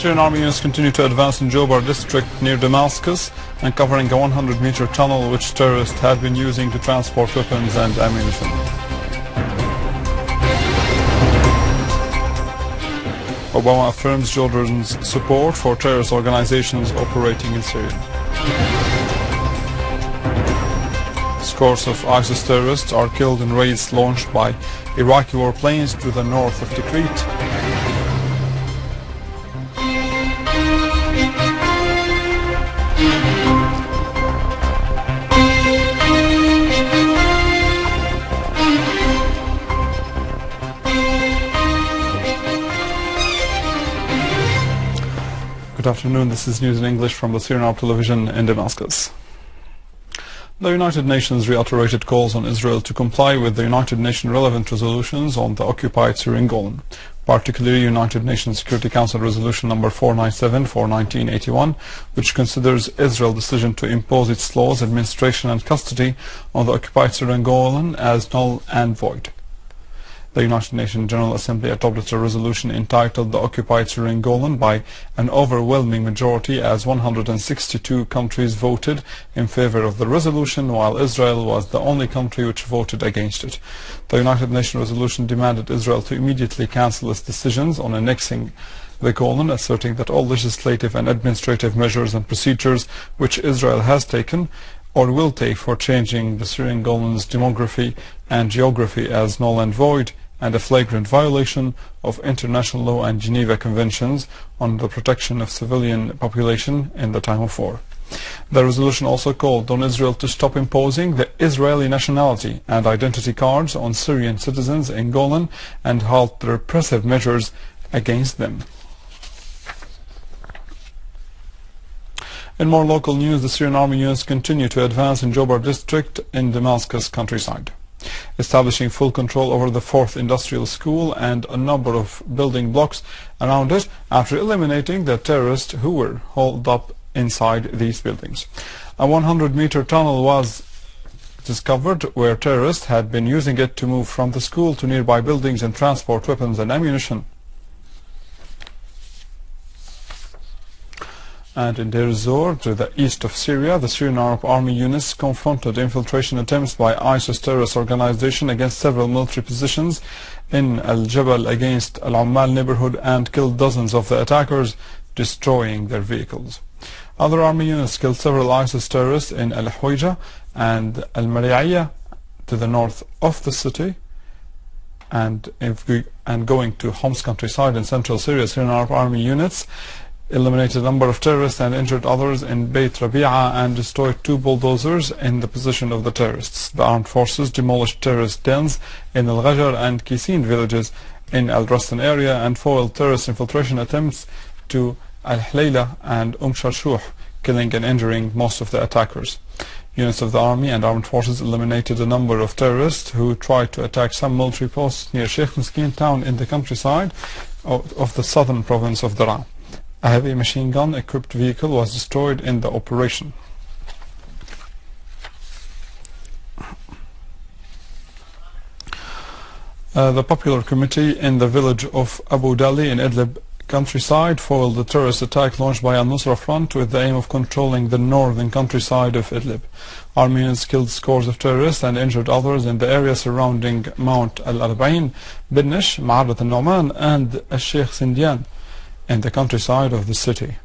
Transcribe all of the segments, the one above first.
Syrian army units continue to advance in Jobar district near Damascus and covering a 100-meter tunnel which terrorists had been using to transport weapons and ammunition. Obama affirms Jordan's support for terrorist organizations operating in Syria. Scores of ISIS terrorists are killed in raids launched by Iraqi warplanes to the north of Tikrit. Good afternoon, this is news in English from the Syrian television in Damascus. The United Nations reiterated calls on Israel to comply with the United Nations relevant resolutions on the occupied Syrian Golan, particularly United Nations Security Council Resolution number 497 for 1981, which considers Israel's decision to impose its laws, administration and custody on the occupied Syrian Golan as null and void. The United Nations General Assembly adopted a resolution entitled The Occupied Syrian Golan by an overwhelming majority as 162 countries voted in favor of the resolution, while Israel was the only country which voted against it. The United Nations resolution demanded Israel to immediately cancel its decisions on annexing the Golan, asserting that all legislative and administrative measures and procedures which Israel has taken or will take for changing the Syrian Golan's demography and geography as null and void, and a flagrant violation of international law and Geneva Conventions on the protection of civilian population in the time of war. The resolution also called on Israel to stop imposing the Israeli nationality and identity cards on Syrian citizens in Golan and halt the repressive measures against them. In more local news, the Syrian army units continue to advance in Jobar district in Damascus countryside, establishing full control over the 4th Industrial School and a number of building blocks around it after eliminating the terrorists who were holed up inside these buildings. A 100-meter tunnel was discovered where terrorists had been using it to move from the school to nearby buildings and transport weapons and ammunition. And in Deir ez-Zor, to the east of Syria, the Syrian Arab army units confronted infiltration attempts by ISIS terrorist organization against several military positions in Al-Jabal against Al-Ammal neighborhood and killed dozens of the attackers, destroying their vehicles. Other army units killed several ISIS terrorists in Al-Hwayja and Al-Mari'iyya to the north of the city. And going to Homs countryside in central Syria, Syrian Arab army units eliminated a number of terrorists and injured others in Beit Rabi'a and destroyed 2 bulldozers in the position of the terrorists. The armed forces demolished terrorist dens in Al-Ghajar and Kisin villages in Al-Rastan area and foiled terrorist infiltration attempts to Al-Hlayla and Sharshuh, killing and injuring most of the attackers. Units of the army and armed forces eliminated a number of terrorists who tried to attack some military posts near Sheikh Miskin town in the countryside of the southern province of Daraa. A heavy machine gun equipped vehicle was destroyed in the operation. The popular committee in the village of Abu Dali in Idlib countryside foiled the terrorist attack launched by al-Nusra front with the aim of controlling the northern countryside of Idlib. Army units killed scores of terrorists and injured others in the area surrounding Mount Al-Arba'in, Bidnish, Ma'arat al-Nu'man and Al-Sheikh Sindian in the countryside of the city.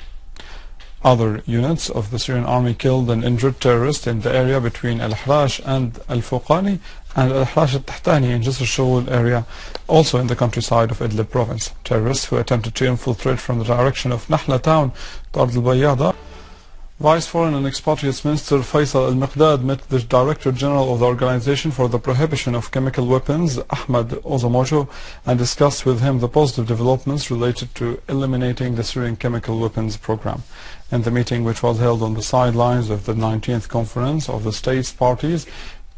Other units of the Syrian army killed and injured terrorists in the area between Al-Hrash and Al-Fuqani and Al-Hrash al-Tahtani in Jisr Shawul area, also in the countryside of Idlib province. Terrorists who attempted to infiltrate from the direction of Nahla town, Tard al-Bayyada. Vice Foreign and Expatriates Minister Faisal al-Miqdad met the Director General of the Organization for the Prohibition of Chemical Weapons, Ahmad Ozomojo, and discussed with him the positive developments related to eliminating the Syrian chemical weapons program. In the meeting, which was held on the sidelines of the 19th Conference of the States Parties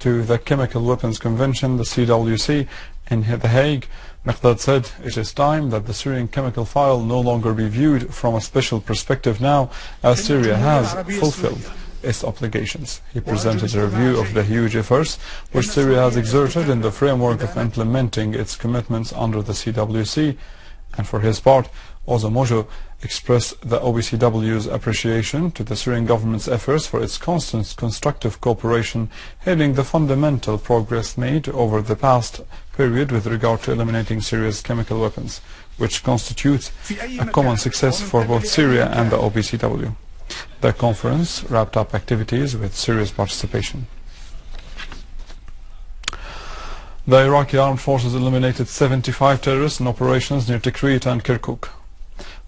to the Chemical Weapons Convention, the CWC, in The Hague, Miqdad said, "It is time that the Syrian chemical file no longer be viewed from a special perspective now, as Syria has fulfilled its obligations." He presented a review of the huge efforts which Syria has exerted in the framework of implementing its commitments under the CWC, and for his part, Ozomojo expressed the OPCW's appreciation to the Syrian government's efforts for its constant constructive cooperation, hailing the fundamental progress made over the past period with regard to eliminating Syria's chemical weapons, which constitutes a common success for both Syria and the OPCW. The conference wrapped up activities with Syria's participation. The Iraqi armed forces eliminated 75 terrorists in operations near Tikrit and Kirkuk.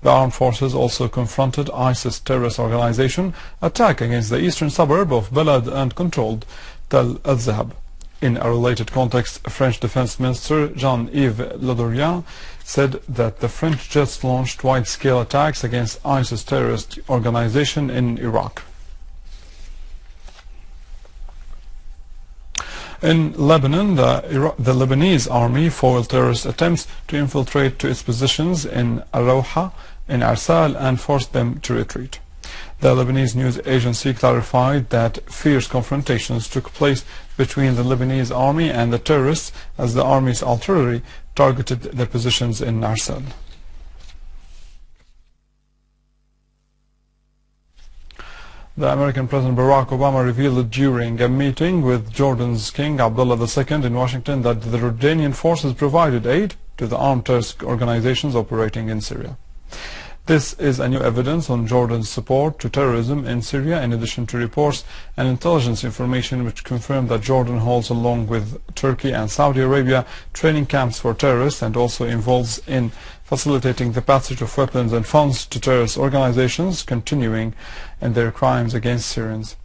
The armed forces also confronted ISIS terrorist organization attack against the eastern suburb of Balad and controlled Tel al-Zahab. In a related context, French Defense Minister Jean-Yves Le Drian said that the French jets launched wide-scale attacks against ISIS terrorist organization in Iraq. In Lebanon, the Lebanese army foiled terrorist attempts to infiltrate to its positions in Al-Rawha, in Arsal, and forced them to retreat. The Lebanese news agency clarified that fierce confrontations took place between the Lebanese army and the terrorists as the army's artillery targeted their positions in Arsal. The American President Barack Obama revealed during a meeting with Jordan's King Abdullah II in Washington that the Jordanian forces provided aid to the armed terrorist organizations operating in Syria. This is a new evidence on Jordan's support to terrorism in Syria, in addition to reports and intelligence information which confirm that Jordan holds, along with Turkey and Saudi Arabia, training camps for terrorists and also involves in facilitating the passage of weapons and funds to terrorist organizations continuing in their crimes against Syrians.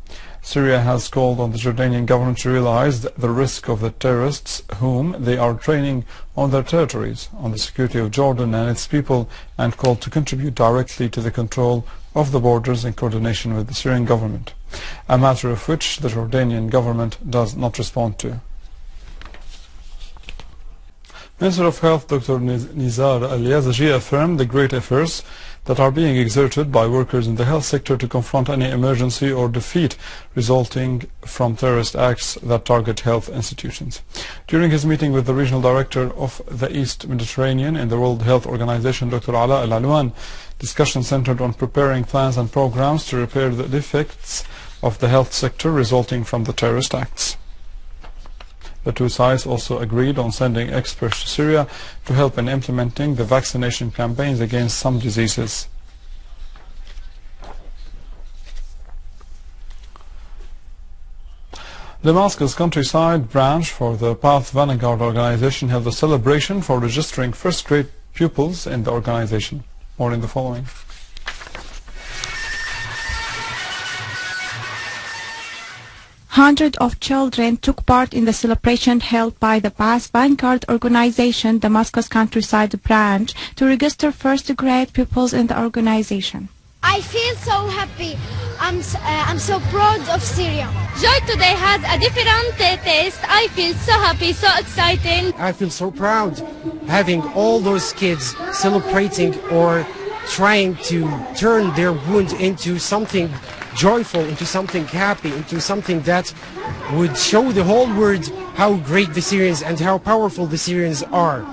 Syria has called on the Jordanian government to realize the risk of the terrorists whom they are training on their territories, on the security of Jordan and its people, and called to contribute directly to the control of the borders in coordination with the Syrian government, a matter of which the Jordanian government does not respond to. Minister of Health Dr. Nizar Al-Yazji affirmed the great efforts that are being exerted by workers in the health sector to confront any emergency or defeat resulting from terrorist acts that target health institutions. During his meeting with the regional director of the East Mediterranean in the World Health Organization, Dr. Ala Al-Alwan, discussion centered on preparing plans and programs to repair the defects of the health sector resulting from the terrorist acts. The two sides also agreed on sending experts to Syria to help in implementing the vaccination campaigns against some diseases. Damascus countryside branch for the Path Vanguard organization held a celebration for registering first-grade pupils in the organization. More in the following. Hundreds of children took part in the celebration held by the Path Vanguard organization Damascus countryside branch to register first-grade pupils in the organization. I feel so happy. I'm so proud of Syria. Joy today has a different taste. I feel so happy, so exciting. I feel so proud having all those kids celebrating or trying to turn their wound into something joyful, into something happy, into something that would show the whole world how great the Syrians and how powerful the Syrians are.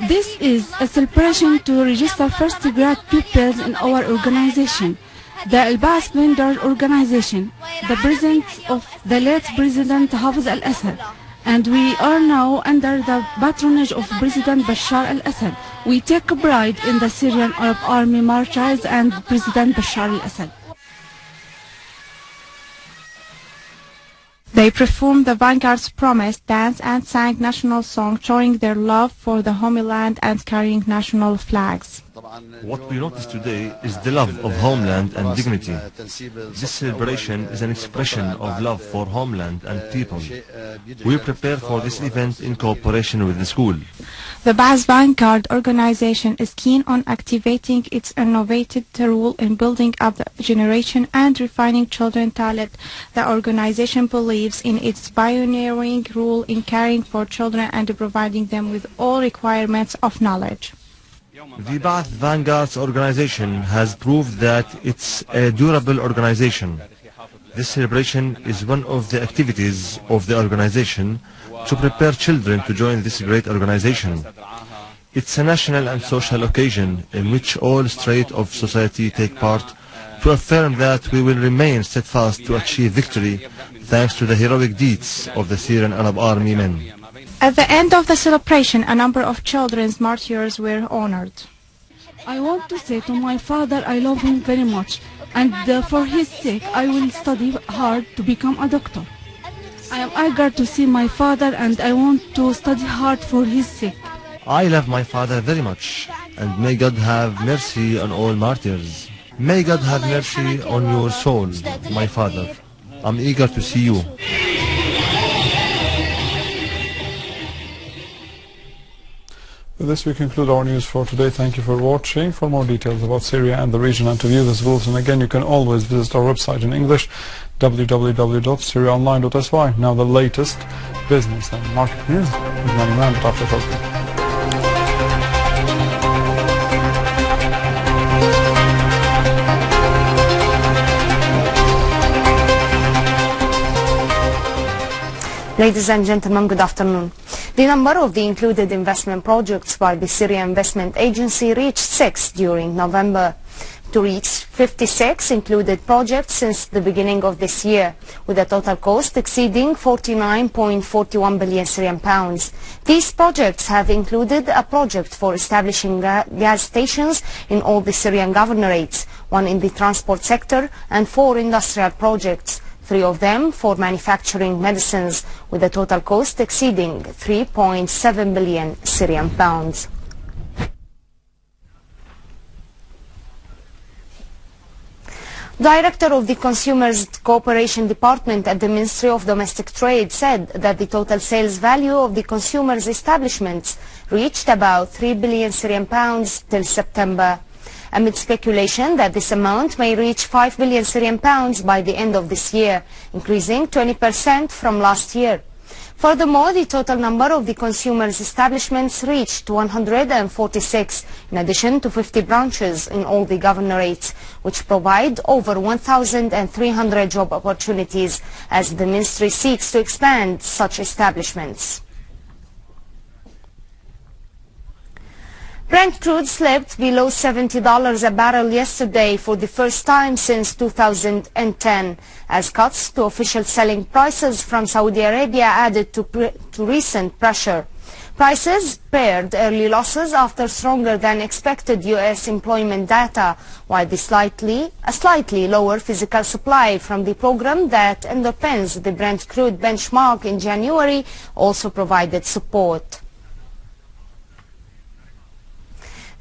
This is a celebration to register first-grade pupils in our organization, the Al-Path Vanguard organization, the presence of the late President Hafiz al-Assad, and we are now under the patronage of President Bashar al-Assad. We take pride in the Syrian Arab Army martyrs and President Bashar al-Assad. They performed the Vanguard's promise, danced and sang national songs showing their love for the homeland and carrying national flags. What we notice today is the love of homeland and dignity. This celebration is an expression of love for homeland and people. We prepare for this event in cooperation with the school. The Path Vanguard organization is keen on activating its innovative role in building up the generation and refining children's talent. The organization believes in its pioneering role in caring for children and providing them with all requirements of knowledge. The Path Vanguard's organization has proved that it's a durable organization. This celebration is one of the activities of the organization to prepare children to join this great organization. It's a national and social occasion in which all strates of society take part to affirm that we will remain steadfast to achieve victory thanks to the heroic deeds of the Syrian Arab Army men. At the end of the celebration, a number of children's martyrs were honored. I want to say to my father I love him very much, and for his sake I will study hard to become a doctor. I am eager to see my father and I want to study hard for his sake. I love my father very much, and may God have mercy on all martyrs. May God have mercy on your soul, my father. I'm eager to see you. With this we conclude our news for today. Thank you for watching. For more details about Syria and the region and to view this bulletin again, you can always visit our website in English, www.syriaonline.sy. Now the latest business and market news with Mani Man after Takfir. Ladies and gentlemen, good afternoon. The number of the included investment projects by the Syria Investment Agency reached 6 during November, to reach 56 included projects since the beginning of this year, with a total cost exceeding 49.41 billion Syrian pounds. These projects have included a project for establishing gas stations in all the Syrian governorates, one in the transport sector, and 4 industrial projects. 3 of them for manufacturing medicines, with a total cost exceeding 3.7 billion Syrian pounds. Director of the Consumers Cooperation Department at the Ministry of Domestic Trade said that the total sales value of the consumers' establishments reached about 3 billion Syrian pounds till September, amid speculation that this amount may reach 5 billion Syrian pounds by the end of this year, increasing 20% from last year. Furthermore, the total number of the consumers' establishments reached 146, in addition to 50 branches in all the governorates, which provide over 1,300 job opportunities, as the ministry seeks to expand such establishments. Brent crude slipped below $70 a barrel yesterday for the first time since 2010, as cuts to official selling prices from Saudi Arabia added to recent pressure. Prices pared early losses after stronger than expected U.S. employment data, while a slightly lower physical supply from the program that underpins the Brent crude benchmark in January also provided support.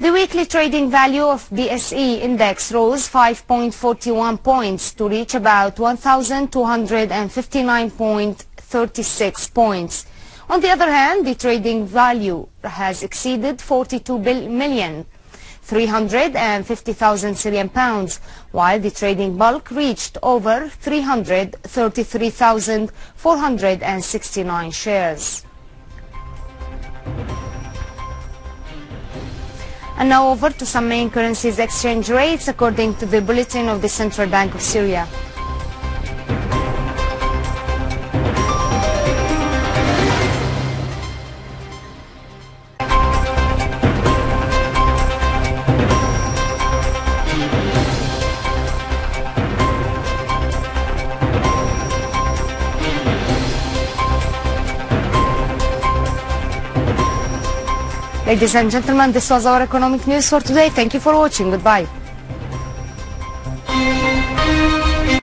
The weekly trading value of BSE index rose 5.41 points to reach about 1,259.36 points. On the other hand, the trading value has exceeded 42,350,000 Syrian pounds, while the trading bulk reached over 333,469 shares. And now over to some main currencies exchange rates according to the bulletin of the Central Bank of Syria. Ladies and gentlemen, this was our economic news for today. Thank you for watching. Goodbye.